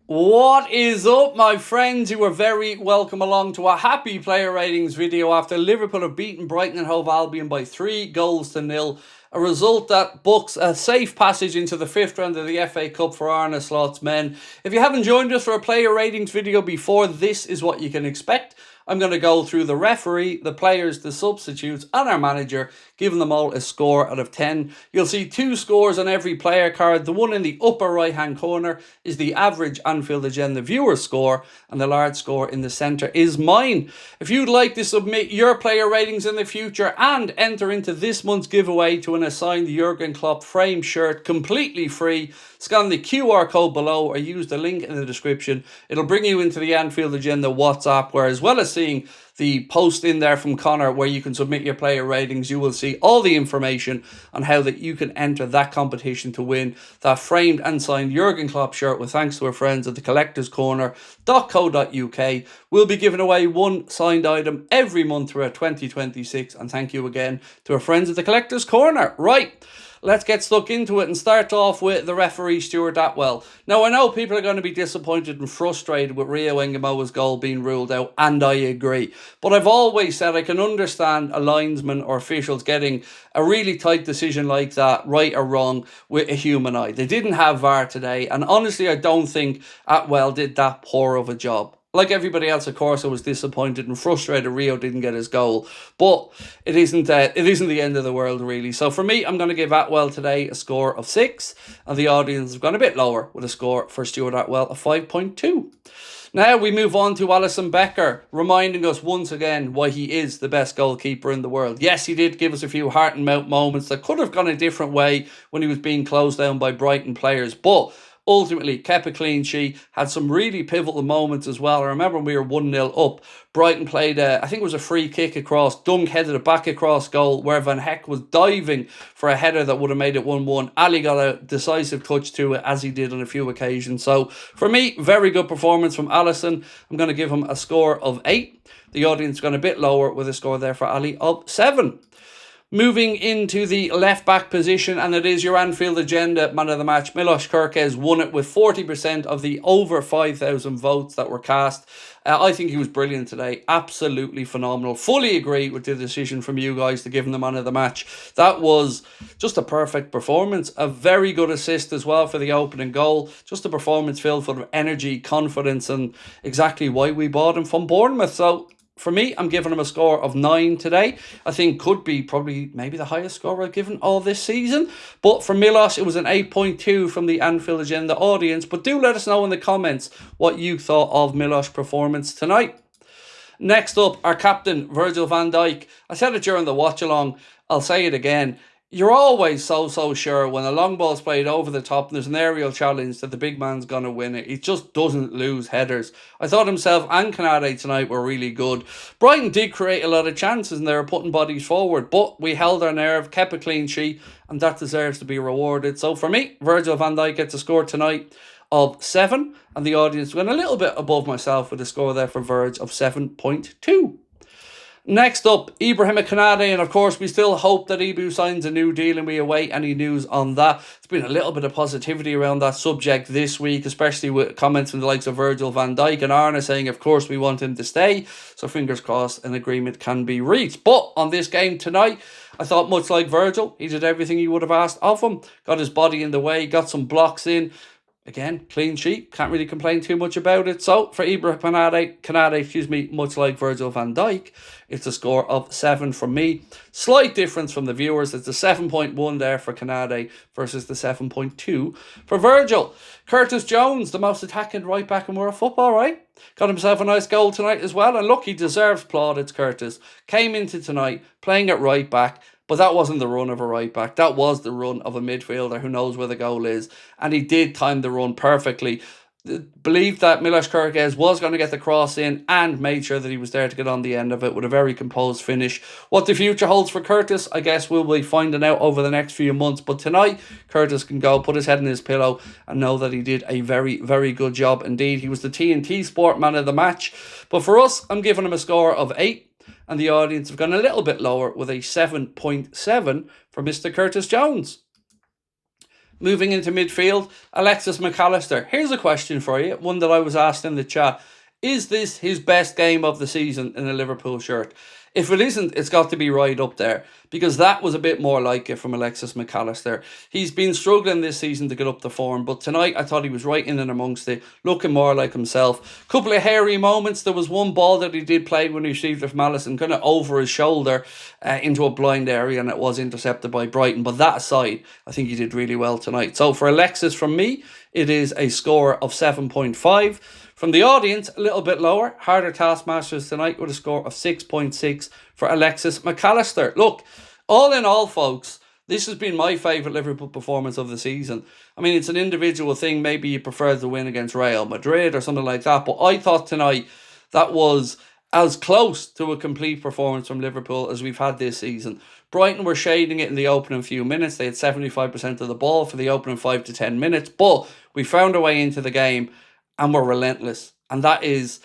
What is up, my friends? You are very welcome along to a happy player ratings video after Liverpool have beaten Brighton and Hove Albion by 3-0. A result that books a safe passage into the fifth round of the FA Cup for Arne Slot's men. If you haven't joined us for a player ratings video before, this is what you can expect. I'm going to go through the referee, the players, the substitutes, and our manager, giving them all a score out of 10. You'll see 2 scores on every player card. The one in the upper right-hand corner is the average Anfield Agenda viewer score, and the large score in the centre is mine. If you'd like to submit your player ratings in the future and enter into this month's giveaway to an assigned Jurgen Klopp frame shirt completely free, scan the QR code below or use the link in the description. It'll bring you into the Anfield Agenda WhatsApp, where as well as seeing the post in there from Connor where you can submit your player ratings, you will see all the information on how that you can enter that competition to win that framed and signed Jurgen Klopp shirt with thanks to our friends at the collectorscorner.co.uk. We'll be giving away one signed item every month throughout 2026, and thank you again to our friends at the Collectors Corner. Right, let's get stuck into it and start off with the referee, Stuart Atwell. Now, I know people are going to be disappointed and frustrated with Rio Engamoa's goal being ruled out, and I agree. But I've always said I can understand a linesman or officials getting a really tight decision like that, right or wrong, with a human eye. They didn't have VAR today, and honestly, I don't think Atwell did that poor of a job. Like everybody else, of course, I was disappointed and frustrated Rio didn't get his goal. But it isn't the end of the world, really. So for me, I'm going to give Atwell today a score of 6. And the audience have gone a bit lower with a score for Stuart Atwell of 5.2. Now we move on to Allison Becker, reminding us once again why he is the best goalkeeper in the world. Yes, he did give us a few heart and mouth moments that could have gone a different way when he was being closed down by Brighton players. But ultimately kept a clean sheet, had some really pivotal moments as well. I remember when we were 1-0 up, Brighton played, I think it was a free kick across, Dunk headed it back across goal, where Van Heck was diving for a header that would have made it 1-1. Ali got a decisive touch to it, as he did on a few occasions. So, for me, very good performance from Allison. I'm going to give him a score of 8. The audience gone a bit lower with a score there for Ali of 7. Moving into the left-back position, and it is your Anfield Agenda man of the match. Milos KERKEZ won it with 40% of the over 5,000 votes that were cast. I think he was brilliant today. Absolutely phenomenal. Fully agree with the decision from you guys to give him the man of the match. That was just a perfect performance. A very good assist as well for the opening goal. Just a performance filled full of energy, confidence, and exactly why we bought him from Bournemouth. So, for me, I'm giving him a score of 9 today. I think could be probably maybe the highest score I've given all this season. But for Milos, it was an 8.2 from the Anfield Agenda audience. But do let us know in the comments what you thought of Milos' performance tonight. Next up, our captain, Virgil van Dijk. I said it during the watch-along. I'll say it again. You're always so sure when a long ball's played over the top and there's an aerial challenge that the big man's going to win it. He just doesn't lose headers. I thought himself and Canade tonight were really good. Brighton did create a lot of chances and they were putting bodies forward, but we held our nerve, kept a clean sheet, and that deserves to be rewarded. So for me, Virgil van Dijk gets a score tonight of 7, and the audience went a little bit above myself with a score there for Virg of 7.2. Next up, Ibrahim Konate, and of course we still hope that Ibu signs a new deal and we await any news on that. There's been a little bit of positivity around that subject this week, especially with comments from the likes of Virgil van Dijk and Arne saying of course we want him to stay, so fingers crossed an agreement can be reached. But on this game tonight, I thought much like Virgil, he did everything you would have asked of him, got his body in the way, got some blocks in. Again, clean sheet, can't really complain too much about it. So, for Ibrahim Konate, much like Virgil van Dijk, it's a score of 7 from me. Slight difference from the viewers. It's a 7.1 there for Konate versus the 7.2 for Virgil. Curtis Jones, the most attacking right back in world football, right? Got himself a nice goal tonight as well. And look, he deserves plaudits, Curtis. Came into tonight playing at right back. But that wasn't the run of a right back. That was the run of a midfielder who knows where the goal is. And he did time the run perfectly. Believed that Milos KERKEZ was going to get the cross in and made sure that he was there to get on the end of it with a very composed finish. What the future holds for Curtis, I guess we'll be finding out over the next few months. But tonight, Curtis can go, put his head in his pillow and know that he did a very good job indeed. He was the TNT Sport man of the match. But for us, I'm giving him a score of 8. And the audience have gone a little bit lower with a 7.7 for Mr. Curtis Jones. Moving into midfield, Alexis McAllister. Here's a question for you, one that I was asked in the chat. Is this his best game of the season in a Liverpool shirt? If it isn't, it's got to be right up there, because that was a bit more like it from Alexis McAllister. He's been struggling this season to get up the form, but tonight I thought he was right in and amongst it, looking more like himself. Couple of hairy moments. There was one ball that he did play when he received it from Allison, kind of over his shoulder into a blind area, and it was intercepted by Brighton. But that aside, I think he did really well tonight. So for Alexis, from me, it is a score of 7.5. From the audience, a little bit lower, harder taskmasters tonight with a score of 6.6 for Alexis McAllister. Look, all in all, folks, this has been my favourite Liverpool performance of the season. I mean, it's an individual thing. Maybe you prefer the win against Real Madrid or something like that. But I thought tonight that was as close to a complete performance from Liverpool as we've had this season. Brighton were shading it in the opening few minutes. They had 75% of the ball for the opening 5 to 10 minutes. But we found a way into the game and we're relentless. And that is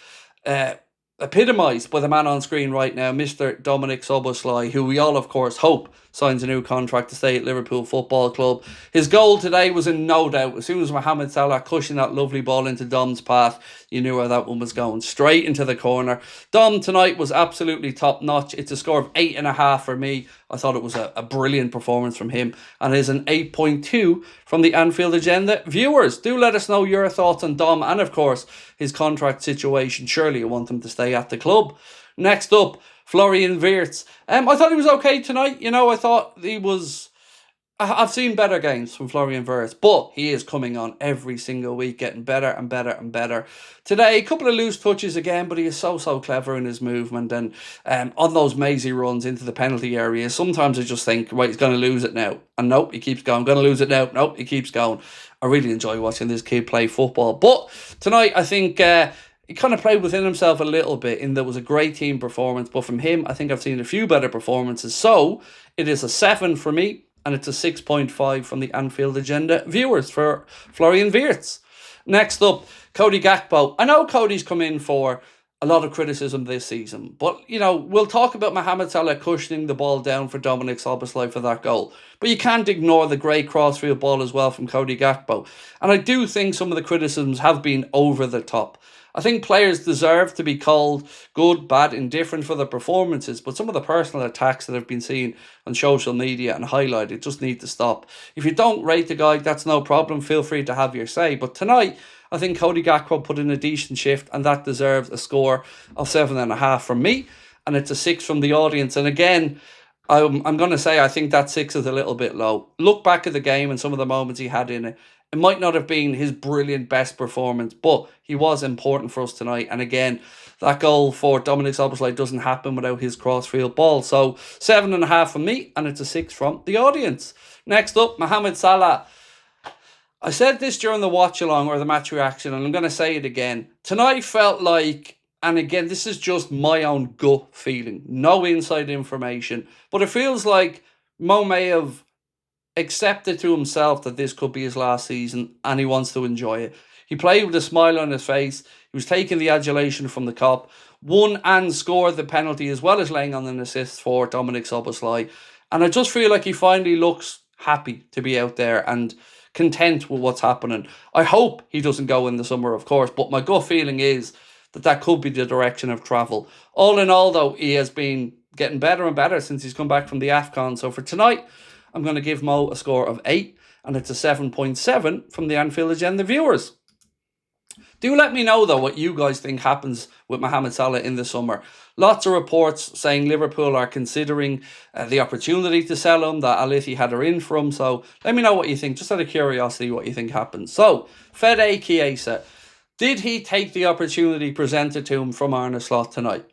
epitomised by the man on screen right now, Mr. Dominic, who we all, of course, hope signs a new contract to stay at Liverpool Football Club. His goal today was in no doubt. As soon as Mohamed Salah cushioned that lovely ball into Dom's path, you knew where that one was going, straight into the corner. Dom tonight was absolutely top notch. It's a score of 8.5 for me. I thought it was a brilliant performance from him, and it is an 8.2 from the Anfield Agenda viewers. Do let us know your thoughts on Dom and, of course, his contract situation. Surely you want him to stay at the club. Next up, Florian Wirtz. I thought he was okay tonight. You know, I thought he was... I've seen better games from Florian Wirtz, but he is coming on every single week, getting better and better and better. Today, a couple of loose touches again, but he is so clever in his movement, and on those mazy runs into the penalty area, sometimes I just think, right, he's going to lose it now. And nope, he keeps going. Going to lose it now. Nope, he keeps going. I really enjoy watching this kid play football. But tonight, I think... he kind of played within himself a little bit, in there was a great team performance, but from him, I think I've seen a few better performances. So, it is a 7 for me, and it's a 6.5 from the Anfield Agenda viewers for Florian Wirtz. Next up, Cody Gakpo. I know Cody's come in for a lot of criticism this season, but, you know, we'll talk about Mohamed Salah cushioning the ball down for Dominic Szoboszlai for that goal. But you can't ignore the great crossfield ball as well from Cody Gakpo. And I do think some of the criticisms have been over the top. I think players deserve to be called good, bad, indifferent for their performances, but some of the personal attacks that have been seen on social media and highlighted just need to stop. If you don't rate the guy, that's no problem. Feel free to have your say. But tonight, I think Cody Gakpo put in a decent shift, and that deserves a score of 7.5 from me, and it's a 6 from the audience. And again, I'm going to say I think that 6 is a little bit low. Look back at the game and some of the moments he had in it. It might not have been his brilliant best performance, but he was important for us tonight. And again, that goal for Dominic Szoboszlai doesn't happen without his crossfield ball. So 7.5 from me, and it's a 6 from the audience. Next up, Mohamed Salah. I said this during the watch along or the match reaction, and I'm going to say it again. Tonight felt like, and again, this is just my own gut feeling, no inside information, but it feels like Mo may have accepted to himself that this could be his last season, and he wants to enjoy it. He played with a smile on his face. He was taking the adulation from the cop, won and scored the penalty, as well as laying on an assist for Dominic Szoboszlai. And I just feel like he finally looks happy to be out there and content with what's happening. I hope he doesn't go in the summer, of course, but my gut feeling is that that could be the direction of travel. All in all, though, he has been getting better and better since he's come back from the AFCON. So for tonight, I'm going to give Mo a score of 8, and it's a 7.7 from the Anfield Agenda viewers. Do let me know, though, what you guys think happens with Mohamed Salah in the summer. Lots of reports saying Liverpool are considering the opportunity to sell him, that Allister had her in for him. So let me know what you think, just out of curiosity, what you think happens. So, Fede Chiesa, did he take the opportunity presented to him from Arne Slot tonight?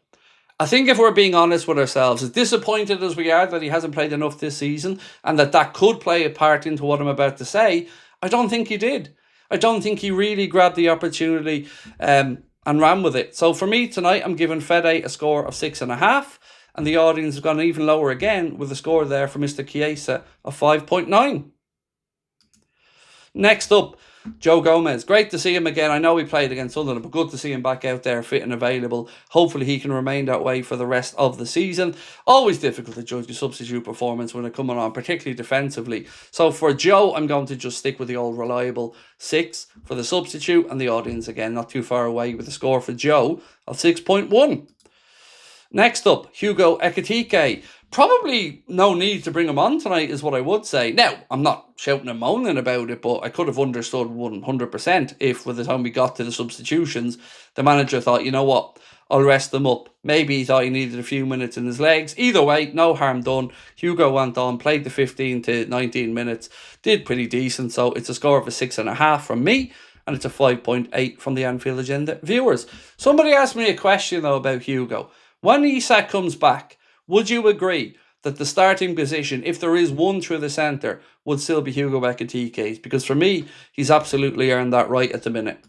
I think if we're being honest with ourselves, as disappointed as we are that he hasn't played enough this season, and that could play a part into what I'm about to say, I don't think he did. I don't think he really grabbed the opportunity and ran with it. So for me tonight, I'm giving Fede a score of 6.5, and the audience has gone even lower again with a score there for Mr. Chiesa of 5.9. Next up, Joe Gomez, great to see him again. I know he played against Sunderland, but good to see him back out there fit and available. Hopefully he can remain that way for the rest of the season. Always difficult to judge your substitute performance when they're coming on, particularly defensively. So for Joe, I'm going to just stick with the old reliable 6 for the substitute, and the audience again not too far away with the score for Joe of 6.1. Next up, Hugo Ekitike. Probably no need to bring him on tonight is what I would say. Now, I'm not shouting and moaning about it, but I could have understood 100% if, by the time we got to the substitutions, the manager thought, you know what, I'll rest them up. Maybe he thought he needed a few minutes in his legs. Either way, no harm done. Hugo went on, played the 15 to 19 minutes, did pretty decent. So it's a score of a 6.5 from me, and it's a 5.8 from the Anfield Agenda viewers. Somebody asked me a question, though, about Hugo. When Isak comes back, would you agree that the starting position, if there is one through the centre, would still be Hugo Ekitike's? Because for me, he's absolutely earned that right at the minute.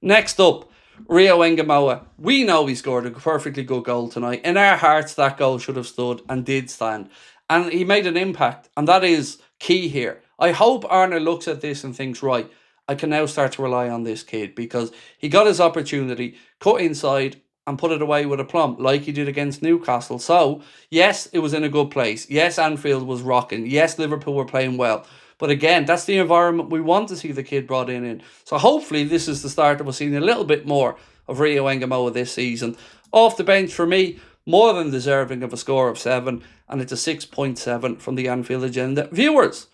Next up, Rio Engamoa. We know he scored a perfectly good goal tonight. In our hearts, that goal should have stood and did stand. And he made an impact, and that is key here. I hope Arne looks at this and thinks, right, I can now start to rely on this kid, because he got his opportunity, cut inside, and put it away with aplomb, like he did against Newcastle. So, yes, it was in a good place. Yes, Anfield was rocking. Yes, Liverpool were playing well. But again, that's the environment we want to see the kid brought in. So hopefully this is the start of us seeing a little bit more of Rio Engamoa this season. Off the bench for me, more than deserving of a score of 7, and it's a 6.7 from the Anfield Agenda viewers.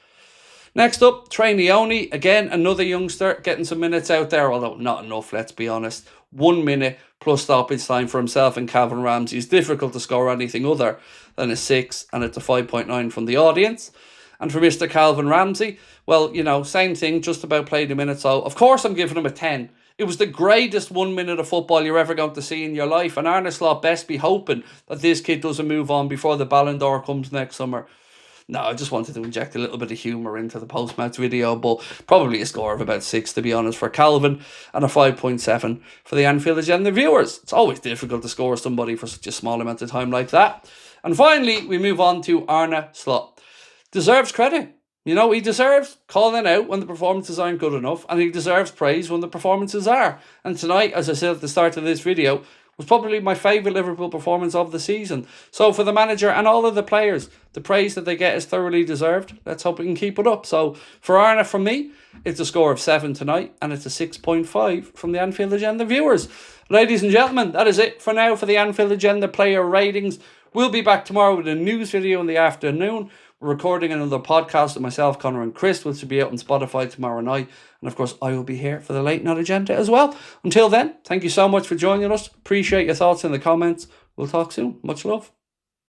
Next up, Trey Neone. Again, another youngster getting some minutes out there, although not enough, let's be honest. 1 minute plus stoppage time for himself and Calvin Ramsey. It's difficult to score anything other than a 6, and it's a 5.9 from the audience. And for Mr. Calvin Ramsey, well, you know, same thing, just about played a minute. So, of course, I'm giving him a 10. It was the greatest 1 minute of football you're ever going to see in your life. And Arne Slot best be hoping that this kid doesn't move on before the Ballon d'Or comes next summer. No, I just wanted to inject a little bit of humour into the post-match video, but probably a score of about 6, to be honest, for Calvin, and a 5.7 for the Anfield Agenda viewers. It's always difficult to score somebody for such a small amount of time like that. And finally, we move on to Arne Slot. Deserves credit. You know, he deserves calling out when the performances aren't good enough, and he deserves praise when the performances are. And tonight, as I said at the start of this video, was probably my favourite Liverpool performance of the season. So for the manager and all of the players, the praise that they get is thoroughly deserved. Let's hope we can keep it up. So for Arne, from me, it's a score of 7 tonight, and it's a 6.5 from the Anfield Agenda viewers. Ladies and gentlemen, that is it for now for the Anfield Agenda player ratings. We'll be back tomorrow with a news video in the afternoon. We're recording another podcast with myself, Connor and Chris, which will be out on Spotify tomorrow night. And of course, I will be here for the late night agenda as well. Until then, thank you so much for joining us. Appreciate your thoughts in the comments. We'll talk soon. Much love.